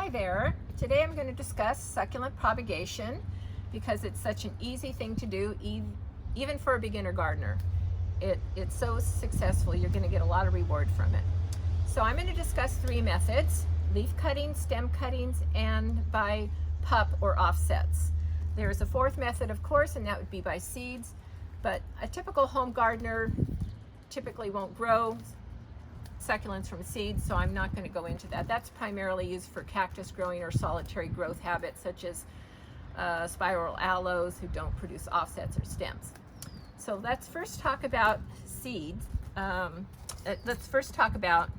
Hi there. Today I'm going to discuss succulent propagation because it's such an easy thing to do, even for a beginner gardener. It's so successful, you're going to get a lot of reward from it. So I'm going to discuss three methods: leaf cuttings, stem cuttings, and by pup or offsets. There's a fourth method, of course, and that would be by seeds, but a typical home gardener typically won't grow succulents from seeds, so I'm not going to go into that. That's primarily used for cactus growing or solitary growth habits, such as spiral aloes who don't produce offsets or stems. So let's first talk about seeds. Let's first talk about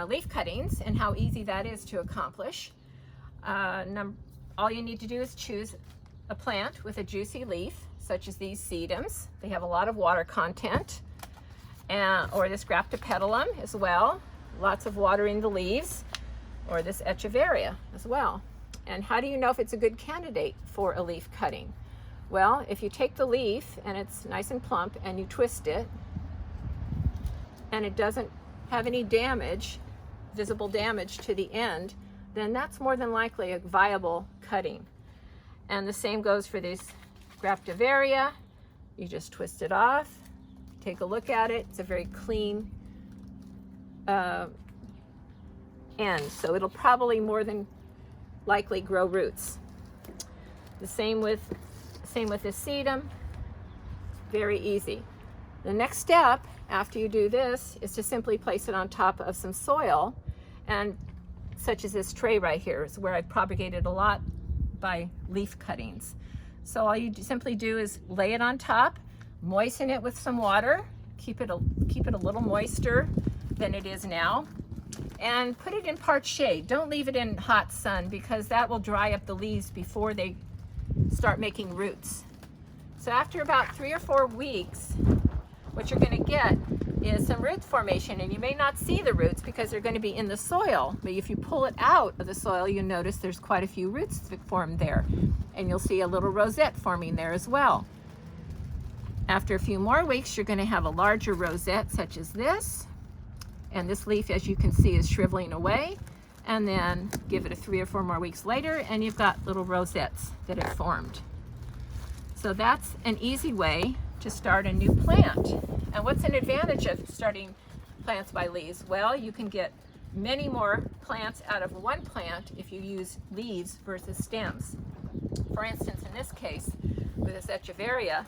leaf cuttings and how easy that is to accomplish. All you need to do is choose a plant with a juicy leaf, such as these sedums. They have a lot of water content. Or this graptopetalum as well, lots of water in the leaves, or this echeveria as well. And how do you know if it's a good candidate for a leaf cutting? Well, if you take the leaf and it's nice and plump and you twist it and it doesn't have any damage, visible damage to the end, then that's more than likely a viable cutting. And the same goes for this graptoveria. You just twist it off. Take a look at it. It's a very clean end, so it'll probably more than likely grow roots. The same with this sedum. Very easy. The next step after you do this is to simply place it on top of some soil, and such as this tray right here is where I've propagated a lot by leaf cuttings. So all you simply do is lay it on top, moisten it with some water, keep it a little moister than it is now, and put it in part shade. Don't leave it in hot sun because that will dry up the leaves before they start making roots. So after about 3 or 4 weeks, what you're going to get is some root formation, and you may not see the roots because they're going to be in the soil, but if you pull it out of the soil, you'll notice there's quite a few roots that formed there, and you'll see a little rosette forming there as well. After a few more weeks, you're going to have a larger rosette such as this, and this leaf, as you can see, is shriveling away. And then give it 3 or 4 more weeks later and you've got little rosettes that have formed. So that's an easy way to start a new plant. And what's an advantage of starting plants by leaves? Well, you can get many more plants out of one plant if you use leaves versus stems. For instance, in this case, with this echeveria,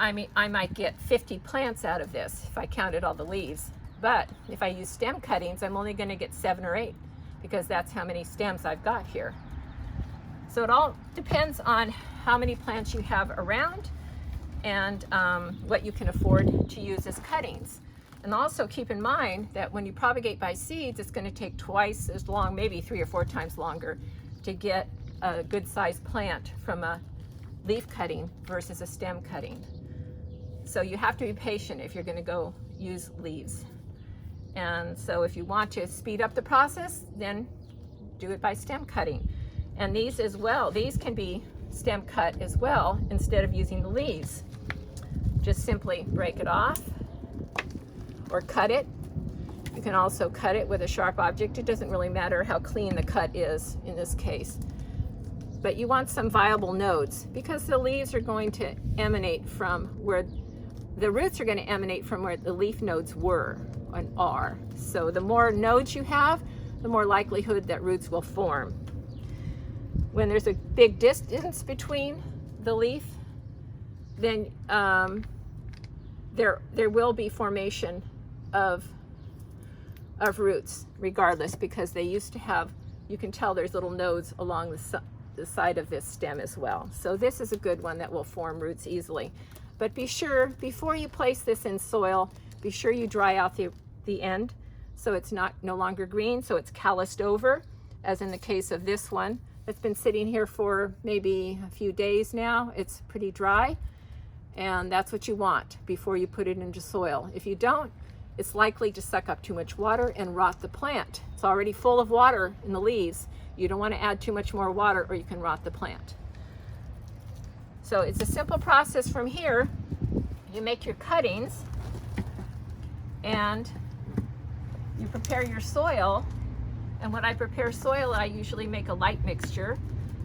I might get 50 plants out of this if I counted all the leaves. But if I use stem cuttings, I'm only going to get 7 or 8 because that's how many stems I've got here. So it all depends on how many plants you have around and what you can afford to use as cuttings. And also keep in mind that when you propagate by seeds, it's going to take twice as long, maybe 3 or 4 times longer, to get a good sized plant from a leaf cutting versus a stem cutting. So you have to be patient if you're going to go use leaves. And so if you want to speed up the process, then do it by stem cutting. And these as well, these can be stem cut as well instead of using the leaves. Just simply break it off or cut it. You can also cut it with a sharp object. It doesn't really matter how clean the cut is in this case. But you want some viable nodes because the leaves are going to emanate from where the roots are going to emanate from where the leaf nodes were and are. So the more nodes you have, the more likelihood that roots will form. When there's a big distance between the leaf, then there will be formation of roots regardless, because they used to have, you can tell there's little nodes along the side of this stem as well. So this is a good one that will form roots easily. But be sure, before you place this in soil, be sure you dry out the end so it's no longer green, so it's calloused over, as in the case of this one. It's been sitting here for maybe a few days now. It's pretty dry, and that's what you want before you put it into soil. If you don't, it's likely to suck up too much water and rot the plant. It's already full of water in the leaves. You don't want to add too much more water or you can rot the plant. So it's a simple process from here. You make your cuttings and you prepare your soil And when I prepare soil, I usually make a light mixture,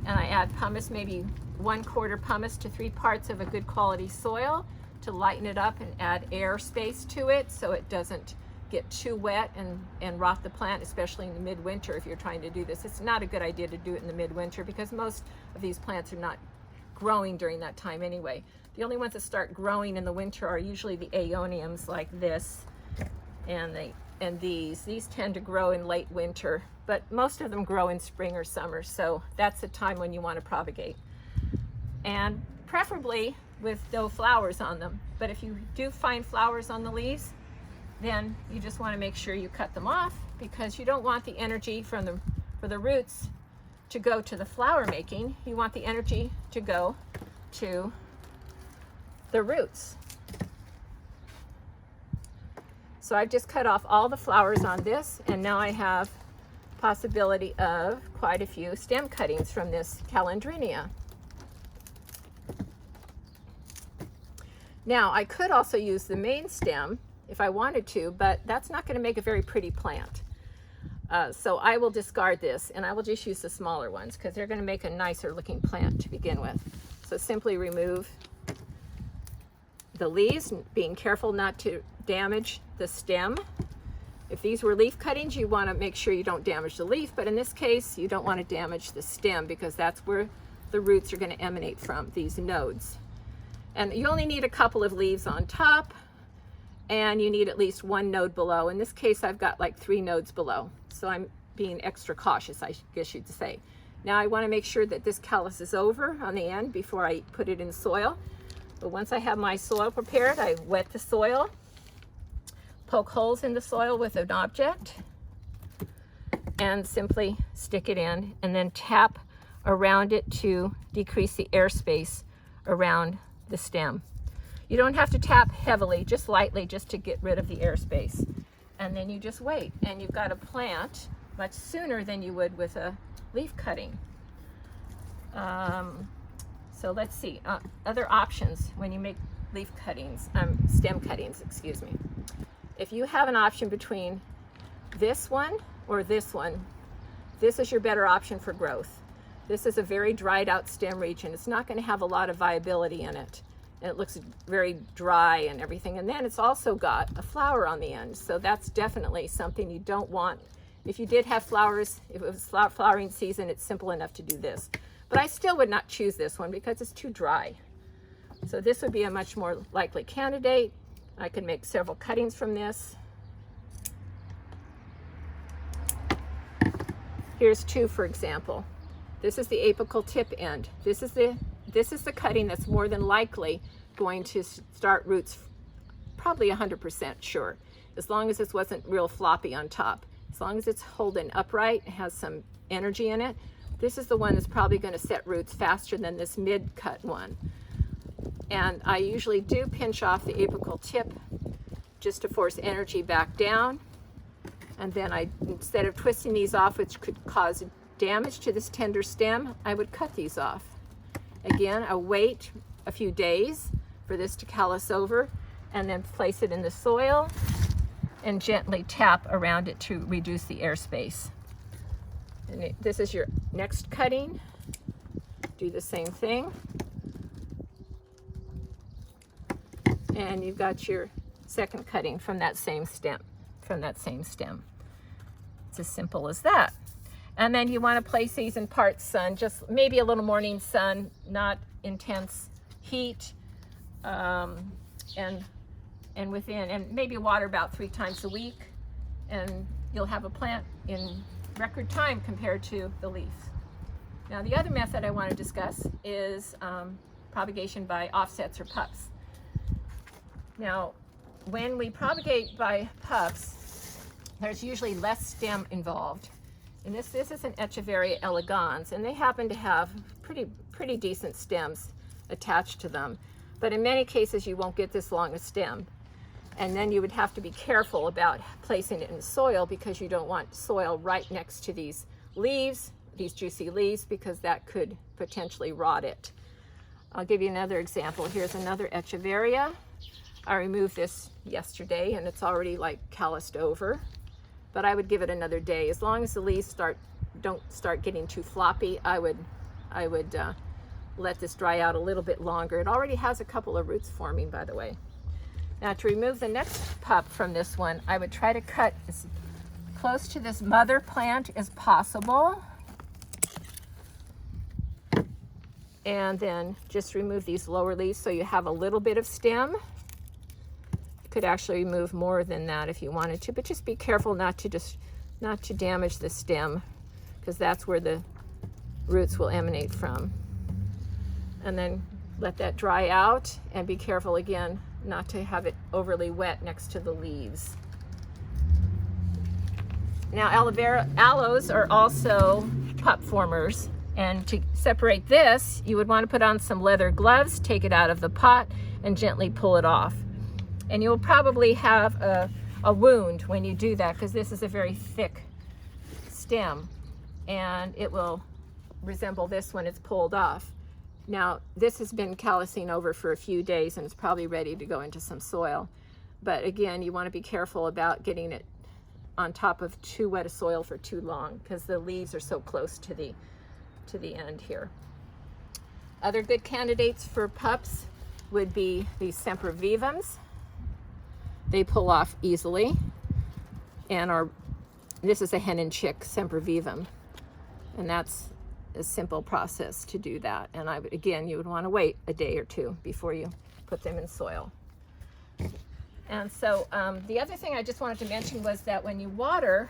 and I add pumice, maybe 1/4 pumice to 3 parts of a good quality soil to lighten it up and add air space to it so it doesn't get too wet and rot the plant, especially in the midwinter if you're trying to do this. It's not a good idea to do it in the midwinter because most of these plants are not growing during that time anyway. The only ones that start growing in the winter are usually the aeoniums like this and these. These tend to grow in late winter, but most of them grow in spring or summer, so that's the time when you want to propagate. And preferably with no flowers on them. But if you do find flowers on the leaves, then you just want to make sure you cut them off because you don't want the energy for the roots to go to the flower making. You want the energy to go to the roots. So I've just cut off all the flowers on this, and now I have possibility of quite a few stem cuttings from this calendrinia. Now I could also use the main stem if I wanted to, but that's not going to make a very pretty plant. So I will discard this and I will just use the smaller ones because they're going to make a nicer looking plant to begin with. So simply remove the leaves, being careful not to damage the stem. If these were leaf cuttings, you want to make sure you don't damage the leaf, but in this case you don't want to damage the stem because that's where the roots are going to emanate from, these nodes. And you only need a couple of leaves on top, and you need at least 1 node below. In this case, I've got like 3 nodes below, so I'm being extra cautious, I guess you'd say. Now I want to make sure that this callus is over on the end before I put it in soil. But once I have my soil prepared, I wet the soil, poke holes in the soil with an object, and simply stick it in, and then tap around it to decrease the airspace around the stem. You don't have to tap heavily, just lightly, just to get rid of the airspace. And then you just wait, and you've got a plant much sooner than you would with a leaf cutting. So let's see, other options when you make leaf cuttings, stem cuttings, excuse me. If you have an option between this one or this one, this is your better option for growth. This is a very dried out stem region. It's not going to have a lot of viability in it. And it looks very dry and everything. And then it's also got a flower on the end. So that's definitely something you don't want. If you did have flowers, if it was flowering season, it's simple enough to do this. But I still would not choose this one because it's too dry. So this would be a much more likely candidate. I could make several cuttings from this. Here's 2, for example. This is the apical tip end. This is the cutting that's more than likely going to start roots, probably 100% sure, as long as this wasn't real floppy on top. As long as it's holding upright, it has some energy in it. This is the one that's probably going to set roots faster than this mid-cut one. And I usually do pinch off the apical tip just to force energy back down. And then instead of twisting these off, which could cause damage to this tender stem, I would cut these off. Again, I'll wait a few days for this to callus over and then place it in the soil and gently tap around it to reduce the airspace. And this is your next cutting. Do the same thing. And you've got your second cutting from that same stem, It's as simple as that. And then you want to place these in part sun, just maybe a little morning sun, not intense heat, and maybe water about 3 times a week, and you'll have a plant in record time compared to the leaf. Now the other method I want to discuss is propagation by offsets or pups. Now when we propagate by pups, there's usually less stem involved. And this is an Echeveria elegans, and they happen to have pretty decent stems attached to them. But in many cases, you won't get this long a stem. And then you would have to be careful about placing it in the soil because you don't want soil right next to these leaves, these juicy leaves, because that could potentially rot it. I'll give you another example. Here's another Echeveria. I removed this yesterday, and it's already like calloused over. but I would give it another day. As long as the leaves don't start getting too floppy, I would let this dry out a little bit longer. It already has a couple of roots forming, by the way. Now to remove the next pup from this one, I would try to cut as close to this mother plant as possible. And then just remove these lower leaves so you have a little bit of stem. You could actually remove more than that if you wanted to, but just be careful not to damage the stem, because that's where the roots will emanate from. And then let that dry out, and be careful again not to have it overly wet next to the leaves. Now aloes are also pup formers, and to separate this, you would want to put on some leather gloves, take it out of the pot, and gently pull it off. And you'll probably have a wound when you do that, because this is a very thick stem, and it will resemble this when it's pulled off. Now, this has been callousing over for a few days, and it's probably ready to go into some soil. But again, you want to be careful about getting it on top of too wet a soil for too long, because the leaves are so close to the end here. Other good candidates for pups would be these sempervivums. They pull off easily, and this is a hen and chick sempervivum, and that's a simple process to do that. And again, you would want to wait a day or two before you put them in soil. And so the other thing I just wanted to mention was that when you water,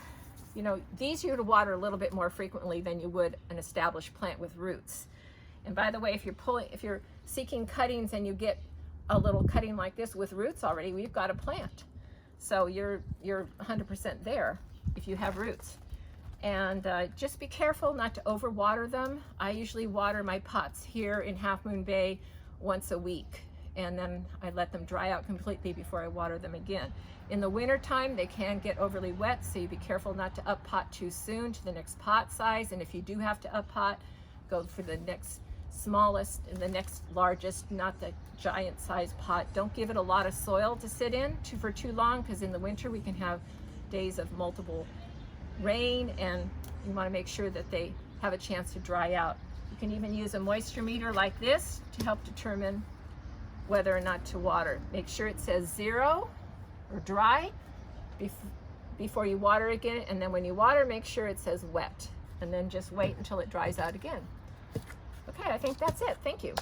you know, these you would water a little bit more frequently than you would an established plant with roots. And by the way, if you're seeking cuttings and you get a little cutting like this with roots already, we've got a plant. So you're 100% there if you have roots. And just be careful not to overwater them. I usually water my pots here in Half Moon Bay once a week, and then I let them dry out completely before I water them again. In the winter time, they can get overly wet, so you be careful not to up pot too soon to the next pot size. And if you do have to up pot, go for the next smallest and the next largest, not the giant size pot. Don't give it a lot of soil to sit in for too long, because in the winter we can have days of multiple rain, and you want to make sure that they have a chance to dry out. You can even use a moisture meter like this to help determine whether or not to water. Make sure it says 0 or dry before you water again, and then when you water, make sure it says wet, and then just wait until it dries out again. Okay, I think that's it. Thank you.